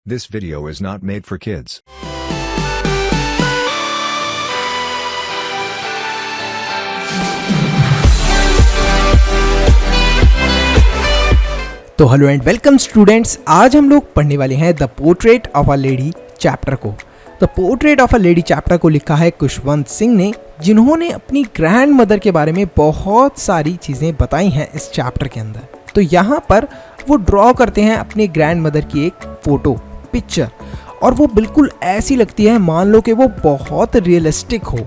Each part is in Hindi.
This video is not made for kids. तो हेलो एंड वेलकम स्टूडेंट्स, आज हम लोग पढ़ने वाले हैं the portrait of a lady chapter को। The portrait of a lady chapter को लिखा है खुशवंत सिंह ने, जिन्होंने अपनी ग्रैंड मदर के बारे में बहुत सारी चीज़ें बताई हैं इस चैप्टर के अंदर। तो यहाँ पर वो ड्रॉ करते हैं अपनी ग्रैंड मदर की एक फ़ोटो पिक्चर, और वो बिल्कुल ऐसी लगती है मान लो कि वो बहुत रियलिस्टिक हो।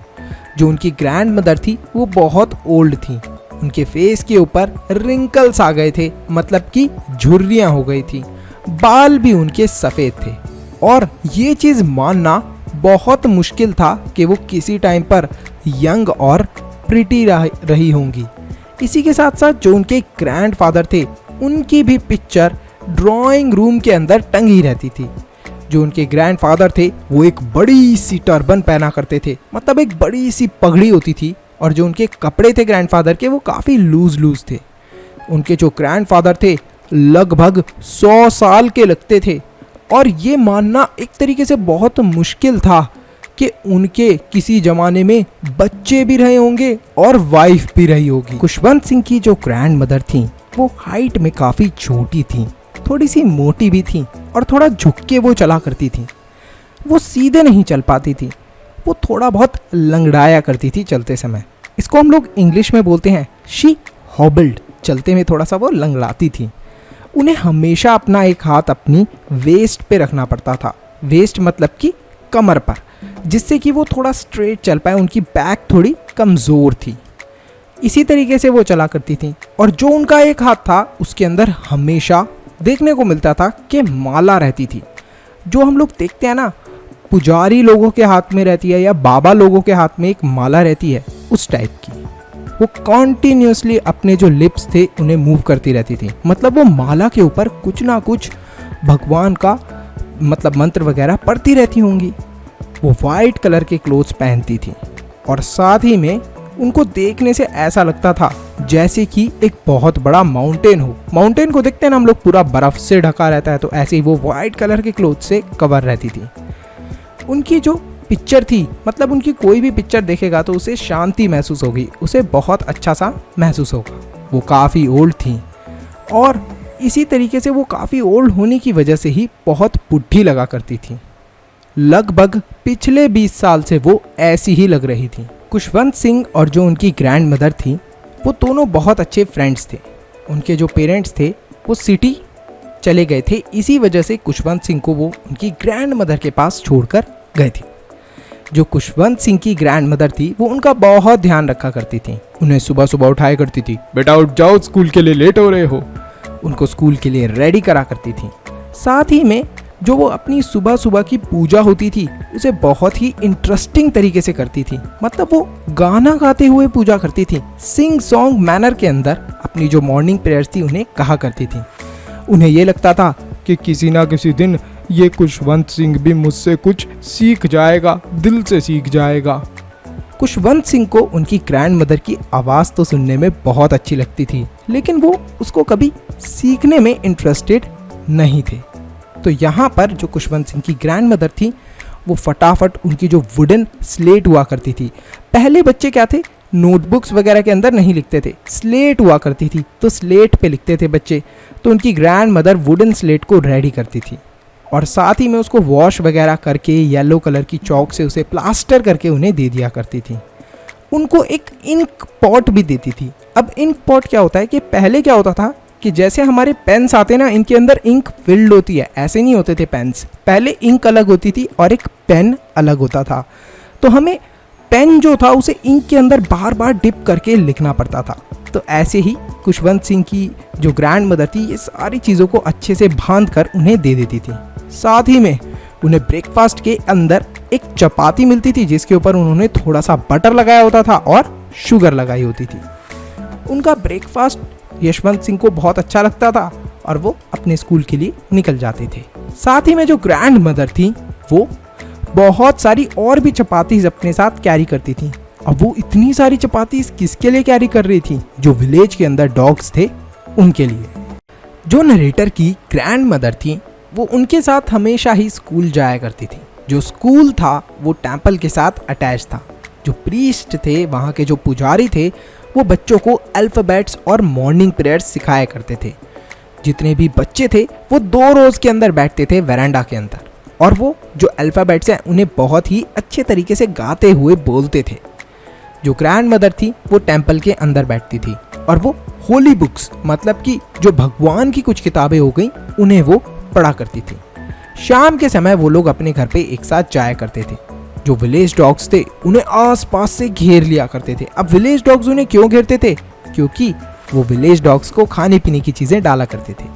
जो उनकी ग्रैंड मदर थी वो बहुत ओल्ड थी, उनके फेस के ऊपर रिंकल्स आ गए थे, मतलब कि झुर्रियाँ हो गई थी, बाल भी उनके सफ़ेद थे, और ये चीज़ मानना बहुत मुश्किल था कि वो किसी टाइम पर यंग और प्रिटी रही होंगी। इसी के साथ साथ जो उनके ग्रैंडफादर थे उनकी भी पिक्चर ड्राइंग रूम के अंदर टंगी रहती थी। जो उनके ग्रैंडफादर थे वो एक बड़ी सी टर्बन पहना करते थे, मतलब एक बड़ी सी पगड़ी होती थी, और जो उनके कपड़े थे ग्रैंडफादर के वो काफ़ी लूज थे। उनके जो ग्रैंडफादर थे लगभग 100 साल के लगते थे, और ये मानना एक तरीके से बहुत मुश्किल था कि उनके किसी ज़माने में बच्चे भी रहे होंगे और वाइफ भी रही होगी। खुशवंत सिंह की जो ग्रैंड मदर थी वो हाइट में काफ़ी छोटी थी, थोड़ी सी मोटी भी थी, और थोड़ा झुक के वो चला करती थी। वो सीधे नहीं चल पाती थी, वो थोड़ा बहुत लंगड़ाया करती थी चलते समय। इसको हम लोग इंग्लिश में बोलते हैं शी हॉबल्ड, चलते में थोड़ा सा वो लंगड़ाती थी। उन्हें हमेशा अपना एक हाथ अपनी वेस्ट पे रखना पड़ता था, वेस्ट मतलब कि कमर पर, जिससे कि वो थोड़ा स्ट्रेट चल पाए, उनकी बैक थोड़ी कमज़ोर थी। इसी तरीके से वो चला करती थी, और जो उनका एक हाथ था उसके अंदर हमेशा देखने को मिलता था कि माला रहती थी। जो हम लोग देखते हैं ना, पुजारी लोगों के हाथ में रहती है या बाबा लोगों के हाथ में एक माला रहती है, उस टाइप की। वो कॉन्टिन्यूसली अपने जो लिप्स थे उन्हें मूव करती रहती थी, मतलब वो माला के ऊपर कुछ ना कुछ भगवान का मतलब मंत्र वगैरह पढ़ती रहती होंगी। वो वाइट कलर के क्लोथ्स पहनती थी, और साथ ही में उनको देखने से ऐसा लगता था जैसे कि एक बहुत बड़ा माउंटेन हो। माउंटेन को देखते हैं ना हम लोग, पूरा बर्फ से ढका रहता है, तो ऐसे ही वो वाइट कलर के क्लोथ से कवर रहती थी। उनकी जो पिक्चर थी, मतलब उनकी कोई भी पिक्चर देखेगा तो उसे शांति महसूस होगी, उसे बहुत अच्छा सा महसूस होगा। वो काफ़ी ओल्ड थी, और इसी तरीके से वो काफ़ी ओल्ड होने की वजह से ही बहुत बुढ़ी लगा करती थी। लगभग पिछले 20 साल से वो ऐसी ही लग रही थी। खुशवंत सिंह और जो उनकी ग्रैंड मदर थी वो दोनों बहुत अच्छे फ्रेंड्स थे। उनके जो पेरेंट्स थे वो सिटी चले गए थे, इसी वजह से खुशवंत सिंह को वो उनकी ग्रैंड मदर के पास छोड़कर गए थे। जो खुशवंत सिंह की ग्रैंड मदर थी वो उनका बहुत ध्यान रखा करती थी। उन्हें सुबह सुबह उठाया करती थी, बेटा उठ जाओ, स्कूल के लिए लेट हो रहे हो। उनको स्कूल के लिए रेडी करा करती थी। साथ ही में जो वो अपनी सुबह सुबह की पूजा होती थी उसे बहुत ही इंटरेस्टिंग तरीके से करती थी, मतलब वो गाना गाते हुए पूजा करती थी, सिंग सॉन्ग मैनर के अंदर अपनी जो मॉर्निंग प्रेयर्स थी उन्हें कहा करती थी। उन्हें ये लगता था कि किसी ना किसी दिन ये खुशवंत सिंह भी मुझसे कुछ सीख जाएगा, दिल से सीख जाएगा। खुशवंत सिंह को उनकी ग्रैंड मदर की आवाज़ तो सुनने में बहुत अच्छी लगती थी, लेकिन वो उसको कभी सीखने में इंटरेस्टेड नहीं थे। तो यहाँ पर जो खुशवंत सिंह की ग्रैंड मदर थी वो फटाफट उनकी जो वुडन स्लेट हुआ करती थी, पहले बच्चे क्या थे नोटबुक्स वगैरह के अंदर नहीं लिखते थे, स्लेट हुआ करती थी, तो स्लेट पे लिखते थे बच्चे। तो उनकी ग्रैंड मदर वुडन स्लेट को रेडी करती थी, और साथ ही में उसको वॉश वगैरह करके येलो कलर की चौक से उसे प्लास्टर करके उन्हें दे दिया करती थी। उनको एक इंक पॉट भी देती थी। अब इंक पॉट क्या होता है कि पहले क्या होता था कि जैसे हमारे पेन्स आते ना, इनके अंदर इंक फिल्ड होती है, ऐसे नहीं होते थे पेन्स। पहले इंक अलग होती थी और एक पेन अलग होता था, तो हमें पेन जो था उसे इंक के अंदर बार बार डिप करके लिखना पड़ता था। तो ऐसे ही खुशवंत सिंह की जो ग्रैंड मदर थी ये सारी चीज़ों को अच्छे से बांध कर उन्हें दे देती थी। साथ ही में उन्हें ब्रेकफास्ट के अंदर एक चपाती मिलती थी जिसके ऊपर उन्होंने थोड़ा सा बटर लगाया होता था और शुगर लगाई होती थी। उनका ब्रेकफास्ट यशवंत सिंह को बहुत अच्छा लगता था, और वो अपने स्कूल के लिए निकल जाते थे। साथ ही में जो ग्रैंड मदर थी वो बहुत सारी और भी चपातीज अपने साथ कैरी करती थी। अब वो इतनी सारी चपातीज किसके लिए कैरी कर रही थी? जो विलेज के अंदर डॉग्स थे उनके लिए। जो नरेटर की ग्रैंड मदर थी वो उनके साथ हमेशा ही स्कूल जाया करती थी। जो स्कूल था वो टेम्पल के साथ अटैच था। जो प्रीस्ट थे, वहाँ के जो पुजारी थे, वो बच्चों को अल्फ़ाबेट्स और मॉर्निंग प्रेयर्स सिखाया करते थे। जितने भी बच्चे थे वो 2 रोज के अंदर बैठते थे वरांडा के अंदर, और वो जो अल्फ़ाबेट्स हैं उन्हें बहुत ही अच्छे तरीके से गाते हुए बोलते थे। जो ग्रैंड मदर थी वो टेम्पल के अंदर बैठती थी और वो होली बुक्स, मतलब कि जो भगवान की कुछ किताबें हो गई, उन्हें वो पढ़ा करती थी। शाम के समय वो लोग अपने घर पे एक साथ जाया करते थे। जो विलेज डॉग्स थे उन्हें आसपास से घेर लिया करते थे। अब विलेज डॉग्स उन्हें क्यों घेरते थे? क्योंकि वो विलेज डॉग्स को खाने पीने की चीज़ें डाला करते थे,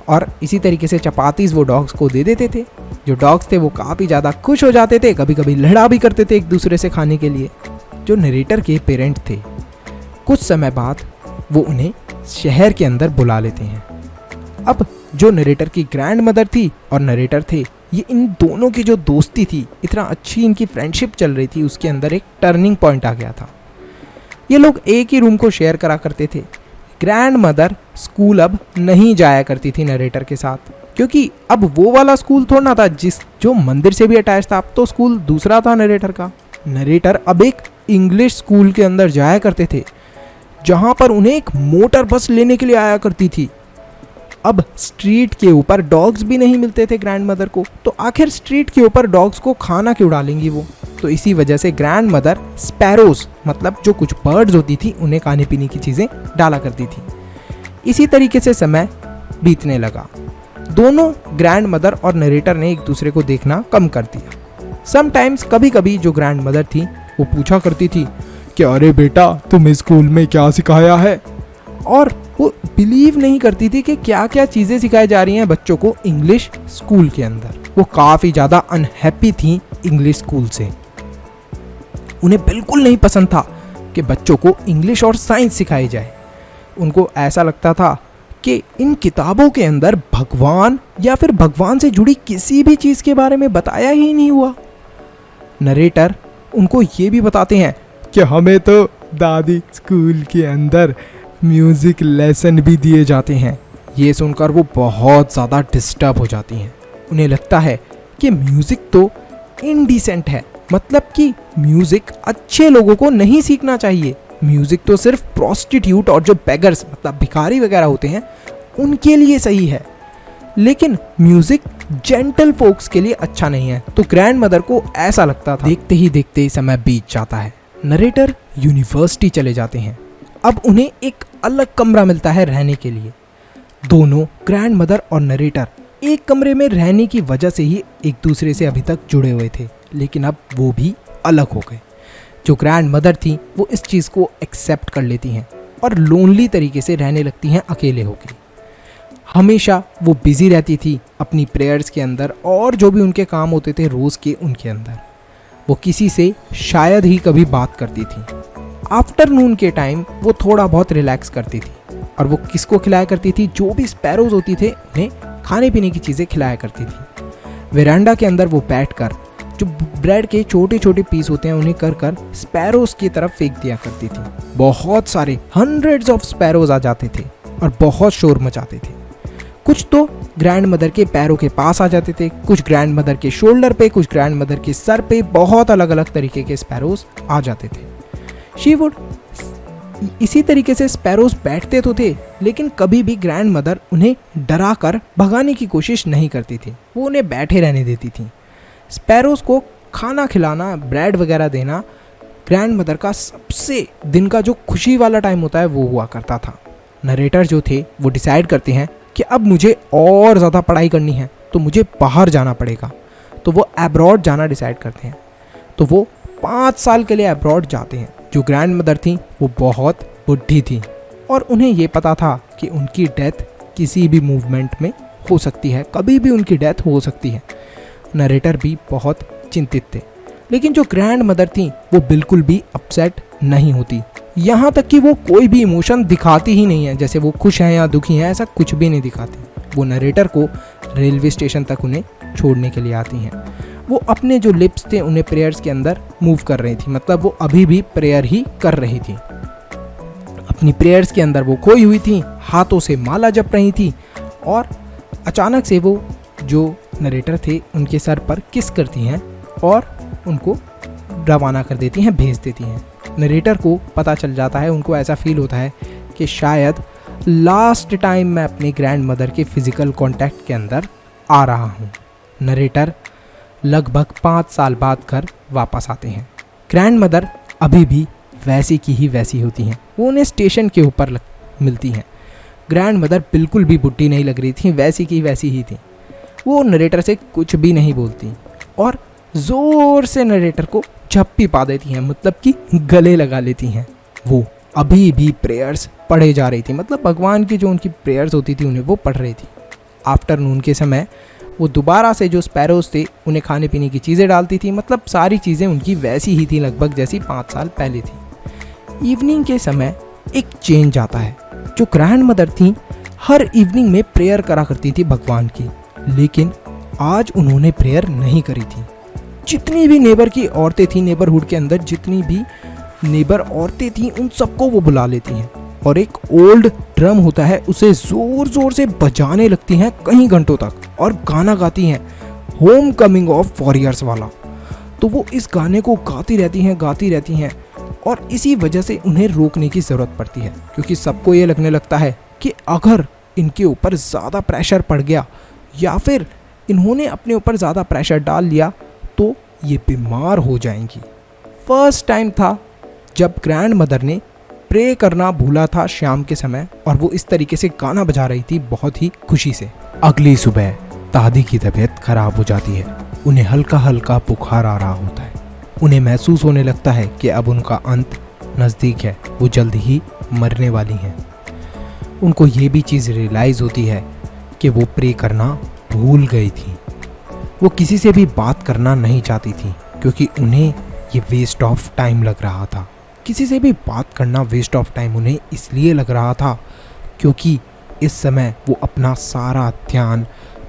और इसी तरीके से चपातीज वो डॉग्स को दे देते थे। जो डॉग्स थे वो काफ़ी ज़्यादा खुश हो जाते थे, कभी कभी लड़ा भी करते थे एक दूसरे से खाने के लिए। जो नरेटर के पेरेंट थे, कुछ समय बाद वो उन्हें शहर के अंदर बुला लेते हैं। अब जो नरेटर की ग्रैंड मदर थी और नरेटर थे, ये इन दोनों की जो दोस्ती थी, इतना अच्छी इनकी फ्रेंडशिप चल रही थी, उसके अंदर एक टर्निंग पॉइंट आ गया था। ये लोग एक ही रूम को शेयर करा करते थे। ग्रैंड मदर स्कूल अब नहीं जाया करती थी नरेटर के साथ, क्योंकि अब वो वाला स्कूल थोड़ा ना था जो मंदिर से भी अटैच था। अब तो स्कूल दूसरा था नरेटर का। नरेटर अब एक इंग्लिश स्कूल के अंदर जाया करते थे, जहाँ पर उन्हें एक मोटर बस लेने के लिए आया करती थी। अब स्ट्रीट के ऊपर डॉग्स भी नहीं मिलते थे ग्रैंड मदर को, तो आखिर स्ट्रीट के ऊपर डॉग्स को खाना क्यों डालेंगी वो? तो इसी वजह से ग्रैंड मदर स्पैरोज, मतलब जो कुछ बर्ड्स होती थी, उन्हें खाने पीने की चीज़ें डाला करती थी। इसी तरीके से समय बीतने लगा। दोनों ग्रैंड मदर और नरेटर ने एक दूसरे को देखना कम कर दिया। समटाइम्स कभी कभी जो ग्रैंड मदर थी वो पूछा करती थी कि अरे बेटा, तुम्हें स्कूल में क्या सिखाया है? और वो बिलीव नहीं करती थी कि क्या क्या चीज़ें सिखाई जा रही हैं बच्चों को इंग्लिश स्कूल के अंदर। वो काफ़ी ज़्यादा अनहैप्पी थी इंग्लिश स्कूल से। उन्हें बिल्कुल नहीं पसंद था कि बच्चों को इंग्लिश और साइंस सिखाई जाए। उनको ऐसा लगता था कि इन किताबों के अंदर भगवान या फिर भगवान से जुड़ी किसी भी चीज़ के बारे में बताया ही नहीं हुआ। नरेटर उनको ये भी बताते हैं कि हमें तो दादी स्कूल के अंदर म्यूज़िक लेसन भी दिए जाते हैं। ये सुनकर वो बहुत ज़्यादा डिस्टर्ब हो जाती हैं। उन्हें लगता है कि म्यूज़िक तो इनडिसेंट है, मतलब कि म्यूज़िक अच्छे लोगों को नहीं सीखना चाहिए। म्यूज़िक तो सिर्फ प्रोस्टिट्यूट और जो बेगर्स, मतलब भिखारी वगैरह होते हैं, उनके लिए सही है, लेकिन म्यूज़िक जेंटल फोक्स के लिए अच्छा नहीं है। तो ग्रैंड मदर को ऐसा लगता था। देखते ही देखते समय बीत जाता है। नरेटर यूनिवर्सिटी चले जाते हैं। अब उन्हें एक अलग कमरा मिलता है रहने के लिए। दोनों ग्रैंड मदर और नरेटर एक कमरे में रहने की वजह से ही एक दूसरे से अभी तक जुड़े हुए थे, लेकिन अब वो भी अलग हो गए। जो ग्रैंड मदर थी वो इस चीज़ को एक्सेप्ट कर लेती हैं और लोनली तरीके से रहने लगती हैं अकेले होकर। हमेशा वो बिजी रहती थी अपनी प्रेयर्स के अंदर और जो भी उनके काम होते थे रोज़ के, उनके अंदर। वो किसी से शायद ही कभी बात करती थी। आफ्टरनून के टाइम वो थोड़ा बहुत रिलैक्स करती थी, और वो किसको खिलाया करती थी? जो भी स्पैरोज होती थे उन्हें खाने पीने की चीज़ें खिलाया करती थी। वेरांडा के अंदर वो बैठकर जो ब्रेड के छोटे छोटे पीस होते हैं उन्हें कर कर स्पैरोज की तरफ फेंक दिया करती थी। बहुत सारे हंड्रेड्स ऑफ स्पैरोज आ जाते थे और बहुत शोर मचाते थे। कुछ तो ग्रैंड मदर के पैरों के पास आ जाते थे, कुछ ग्रैंड मदर के शोल्डर पे, कुछ ग्रैंड मदर के सर पे। बहुत अलग अलग तरीके के स्पैरोज आ जाते थे। शी वुड इसी तरीके से स्पैरोज बैठते तो थे, लेकिन कभी भी ग्रैंड मदर उन्हें डरा कर भगाने की कोशिश नहीं करती थी। वो उन्हें बैठे रहने देती थी। स्पैरोज को खाना खिलाना, ब्रेड वगैरह देना ग्रैंड मदर का सबसे दिन का जो खुशी वाला टाइम होता है वो हुआ करता था। नरेटर जो थे वो डिसाइड करते हैं कि अब मुझे और ज़्यादा पढ़ाई करनी है, तो मुझे बाहर जाना पड़ेगा। तो वो अब्रॉड जाना डिसाइड करते हैं। तो वो 5 साल के लिए अब्रॉड जाते हैं। जो ग्रैंड मदर थी वो बहुत बुढ़ी थी और उन्हें ये पता था कि उनकी डेथ किसी भी मूवमेंट में हो सकती है, कभी भी उनकी डेथ हो सकती है। नरेटर भी बहुत चिंतित थे, लेकिन जो ग्रैंड मदर थी वो बिल्कुल भी अपसेट नहीं होती। यहाँ तक कि वो कोई भी इमोशन दिखाती ही नहीं है, जैसे वो खुश हैं या दुखी हैं, ऐसा कुछ भी नहीं दिखाती। वो नरेटर को रेलवे स्टेशन तक उन्हें छोड़ने के लिए आती हैं। वो अपने जो लिप्स थे उन्हें प्रेयर्स के अंदर मूव कर रही थी, मतलब वो अभी भी प्रेयर ही कर रही थी। अपनी प्रेयर्स के अंदर वो खोई हुई थी, हाथों से माला जप रही थी, और अचानक से वो जो नरेटर थे उनके सर पर किस करती हैं और उनको रवाना कर देती हैं, भेज देती हैं। नरेटर को पता चल जाता है, उनको ऐसा फील होता है कि शायद लास्ट टाइम मैं अपनी ग्रैंड मदर के फिज़िकल कांटेक्ट के अंदर आ रहा हूँ। नरेटर लगभग 5 साल बाद घर वापस आते हैं। ग्रैंड मदर अभी भी वैसी की ही वैसी होती हैं। वो उन्हें स्टेशन के ऊपर मिलती हैं। ग्रैंड मदर बिल्कुल भी बुढ़ी नहीं लग रही थी, वैसी की वैसी ही थी। वो नरेटर से कुछ भी नहीं बोलती और ज़ोर से नरेटर को झप्पी पा देती हैं, मतलब कि गले लगा लेती हैं। वो अभी भी प्रेयर्स पढ़े जा रही थी, मतलब भगवान की जो उनकी प्रेयर्स होती थी उन्हें वो पढ़ रही थी। आफ्टरनून के समय वो दोबारा से जो स्पैरोज थे उन्हें खाने पीने की चीज़ें डालती थी, मतलब सारी चीज़ें उनकी वैसी ही थी लगभग जैसी 5 साल पहले थी। इवनिंग के समय एक चेंज आता है। जो ग्रैंड मदर थी हर इवनिंग में प्रेयर करा करती थी भगवान की, लेकिन आज उन्होंने प्रेयर नहीं करी थी। जितनी भी नेबर की औरतें थीं, नेबरहुड के अंदर जितनी भी नेबर औरतें थीं, उन सबको वो बुला लेती हैं और एक ओल्ड ड्रम होता है उसे ज़ोर ज़ोर से बजाने लगती हैं कई घंटों तक और गाना गाती हैं, होम कमिंग ऑफ वॉरियर्स वाला। तो वो इस गाने को गाती रहती हैं और इसी वजह से उन्हें रोकने की ज़रूरत पड़ती है, क्योंकि सबको ये लगने लगता है कि अगर इनके ऊपर ज़्यादा प्रेशर पड़ गया या फिर इन्होंने अपने ऊपर ज़्यादा प्रेशर डाल लिया तो ये बीमार हो जाएंगी। फर्स्ट टाइम था जब ग्रैंड मदर ने प्रे करना भूला था शाम के समय और वो इस तरीके से गाना बजा रही थी बहुत ही खुशी से। अगली सुबह दादी की तबीयत खराब हो जाती है। उन्हें हल्का हल्का बुखार आ रहा होता है। उन्हें महसूस होने लगता है कि अब उनका अंत नज़दीक है, वो जल्द ही मरने वाली हैं। उनको ये भी चीज़ रियलाइज़ होती है कि वो प्रे करना भूल गई थी। वो किसी से भी बात करना नहीं चाहती थी क्योंकि उन्हें ये वेस्ट ऑफ टाइम लग रहा था। किसी से भी बात करना वेस्ट ऑफ टाइम उन्हें इसलिए लग रहा था क्योंकि इस समय वो अपना सारा ध्यान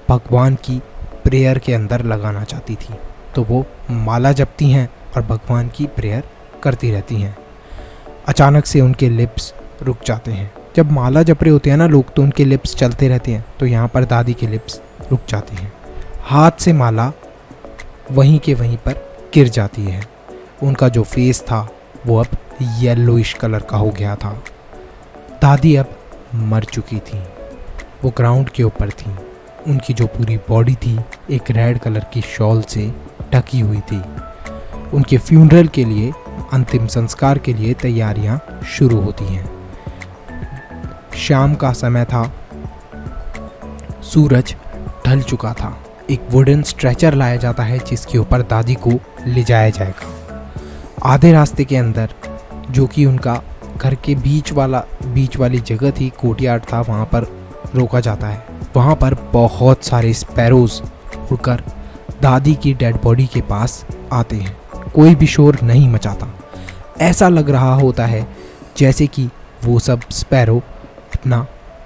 भगवान की प्रेयर के अंदर लगाना चाहती थी। तो वो माला जपती हैं और भगवान की प्रेयर करती रहती हैं। अचानक से उनके लिप्स रुक जाते हैं। जब माला जप रहे होते हैं ना लोग, तो उनके लिप्स चलते रहते हैं, तो यहाँ पर दादी के लिप्स रुक जाते हैं। हाथ से माला वहीं के वहीं पर गिर जाती है। उनका जो फेस था वो अब येलोइश कलर का हो गया था। दादी अब मर चुकी थी। वो ग्राउंड के ऊपर थी। उनकी जो पूरी बॉडी थी एक रेड कलर की शॉल से ढकी हुई थी। उनके फ्यूनरल के लिए, अंतिम संस्कार के लिए तैयारियां शुरू होती हैं। शाम का समय था, सूरज ढल चुका था। एक वुडन स्ट्रेचर लाया जाता है जिसके ऊपर दादी को ले जाया जाएगा। आधे रास्ते के अंदर, जो कि उनका घर के बीच वाली जगह थी, कोर्टयार्ड था, वहाँ पर रोका जाता है। वहाँ पर बहुत सारे स्पैरोज उड़कर दादी की डेड बॉडी के पास आते हैं। कोई भी शोर नहीं मचाता। ऐसा लग रहा होता है जैसे कि वो सब स्पैरो अपना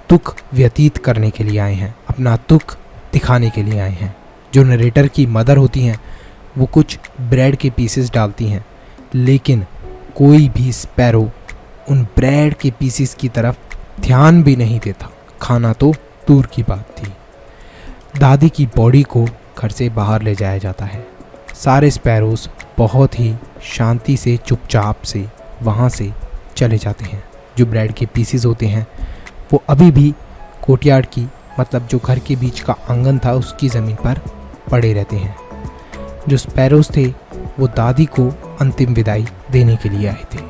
दुख व्यतीत करने के लिए आए हैं, अपना दुख दिखाने के लिए आए हैं। जो नरेटर की मदर होती हैं वो कुछ ब्रेड के पीसेस डालती हैं, लेकिन कोई भी स्पैरो उन ब्रेड के पीसेस की तरफ ध्यान भी नहीं देता। खाना तो दूर की बात थी। दादी की बॉडी को घर से बाहर ले जाया जाता है। सारे स्पैरोज बहुत ही शांति से, चुपचाप से वहाँ से चले जाते हैं। जो ब्रेड के पीसेस होते हैं वो अभी भी कोर्टयार्ड की, मतलब जो घर के बीच का आंगन था, उसकी ज़मीन पर पड़े रहते हैं। जो स्पैरोज थे वो दादी को अंतिम विदाई देने के लिए आए थे।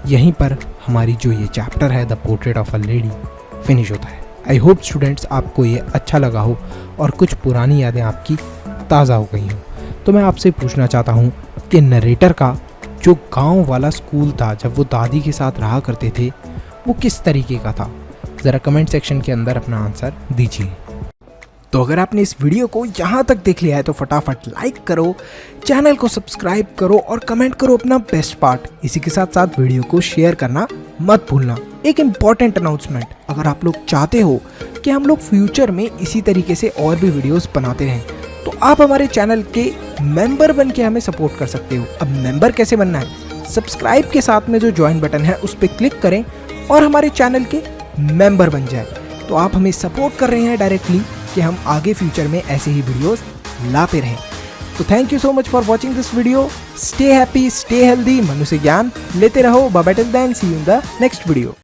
यहीं पर हमारी जो ये चैप्टर है the portrait of a lady finish होता है। आई होप स्टूडेंट्स आपको ये अच्छा लगा हो और कुछ पुरानी यादें आपकी ताज़ा हो गई हों। तो मैं आपसे पूछना चाहता हूँ कि नरेटर का जो गांव वाला स्कूल था जब वो दादी के साथ रहा करते थे, वो किस तरीके का था? ज़रा कमेंट सेक्शन के अंदर अपना आंसर दीजिए। तो अगर आपने इस वीडियो को यहाँ तक देख लिया है तो फटाफट लाइक करो, चैनल को सब्सक्राइब करो और कमेंट करो अपना बेस्ट पार्ट। इसी के साथ साथ वीडियो को शेयर करना मत भूलना। एक इम्पॉर्टेंट अनाउंसमेंट, अगर आप लोग चाहते हो कि हम लोग फ्यूचर में इसी तरीके से और भी वीडियोस बनाते रहें तो आप हमारे चैनल के मेंबर बन के हमें सपोर्ट कर सकते हो। अब मेंबर कैसे बनना है? सब्सक्राइब के साथ में जो ज्वाइन बटन है उस पर क्लिक करें और हमारे चैनल के मेंबर बन जाए। तो आप हमें सपोर्ट कर रहे हैं डायरेक्टली कि हम आगे फ्यूचर में ऐसे ही वीडियोस लाते रहें। तो thank you so much for watching this video. Stay happy, stay healthy, मनुष्य ज्ञान लेते रहो। Bye bye till then, see you in the next video.